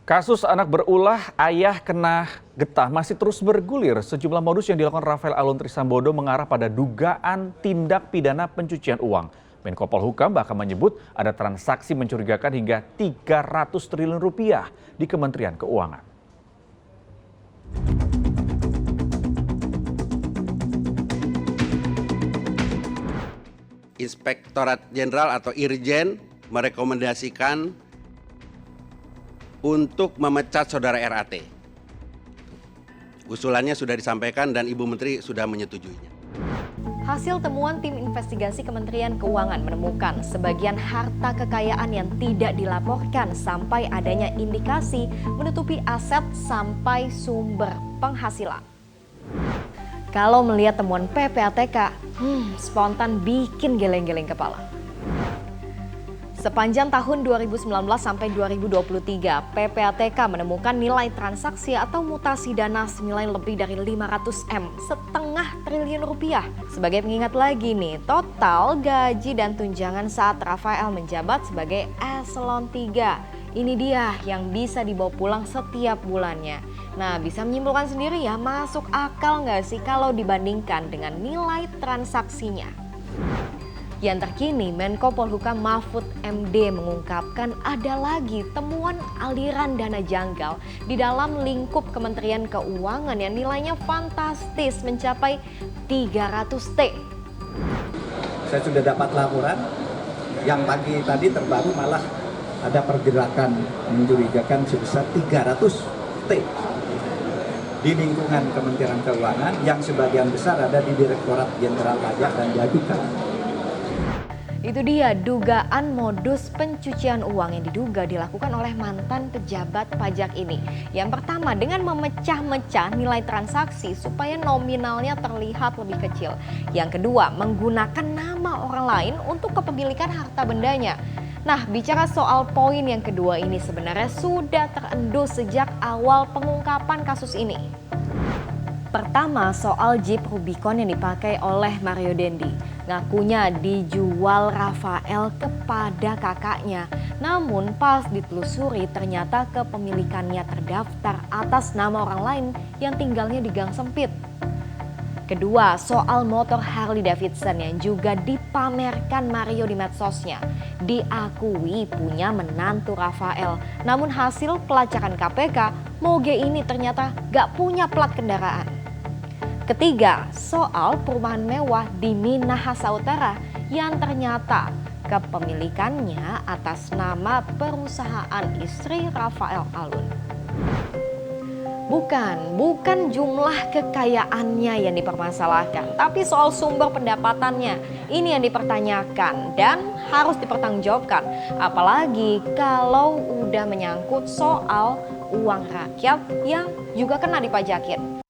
Kasus anak berulah, ayah kena getah masih terus bergulir. Sejumlah modus yang dilakukan Rafael Alun Trisambodo mengarah pada dugaan tindak pidana pencucian uang. Menko Polhukam bahkan menyebut ada transaksi mencurigakan hingga 300 triliun rupiah di Kementerian Keuangan. Inspektorat Jenderal atau Irjen merekomendasikan untuk memecat saudara RAT. Usulannya sudah disampaikan dan Ibu Menteri sudah menyetujuinya. Hasil temuan tim investigasi Kementerian Keuangan menemukan sebagian harta kekayaan yang tidak dilaporkan sampai adanya indikasi menutupi aset sampai sumber penghasilan. Kalau melihat temuan PPATK, spontan bikin geleng-geleng kepala. Sepanjang tahun 2019 sampai 2023, PPATK menemukan nilai transaksi atau mutasi dana senilai lebih dari 500 M, setengah triliun rupiah. Sebagai pengingat lagi nih, total gaji dan tunjangan saat Rafael menjabat sebagai eselon 3. Ini dia yang bisa dibawa pulang setiap bulannya. Nah, bisa menyimpulkan sendiri ya, masuk akal nggak sih kalau dibandingkan dengan nilai transaksinya? Yang terkini, Menko Polhukam Mahfud MD mengungkapkan ada lagi temuan aliran dana janggal di dalam lingkup Kementerian Keuangan yang nilainya fantastis mencapai 300 T. Saya sudah dapat laporan yang pagi tadi terbaru malah ada pergerakan mencurigakan sebesar 300 T di lingkungan Kementerian Keuangan yang sebagian besar ada di Direktorat Jenderal Pajak dan Bea Cukai. Itu dia dugaan modus pencucian uang yang diduga dilakukan oleh mantan pejabat pajak ini. Yang pertama, dengan memecah-mecah nilai transaksi supaya nominalnya terlihat lebih kecil. Yang kedua, menggunakan nama orang lain untuk kepemilikan harta bendanya. Nah, bicara soal poin yang kedua ini sebenarnya sudah terendus sejak awal pengungkapan kasus ini. Pertama, soal Jeep Rubicon yang dipakai oleh Mario Dendi. Ngakunya dijual Rafael kepada kakaknya. Namun pas ditelusuri ternyata kepemilikannya terdaftar atas nama orang lain yang tinggalnya di gang sempit. Kedua, soal motor Harley Davidson yang juga dipamerkan Mario di medsosnya. Diakui punya menantu Rafael. Namun hasil pelacakan KPK, moge ini ternyata gak punya plat kendaraan. Ketiga, soal perumahan mewah di Minahasa Utara yang ternyata kepemilikannya atas nama perusahaan istri Rafael Alun. Bukan jumlah kekayaannya yang dipermasalahkan, tapi soal sumber pendapatannya. Ini yang dipertanyakan dan harus dipertanggungjawabkan. Apalagi kalau udah menyangkut soal uang rakyat yang juga kena dipajakin.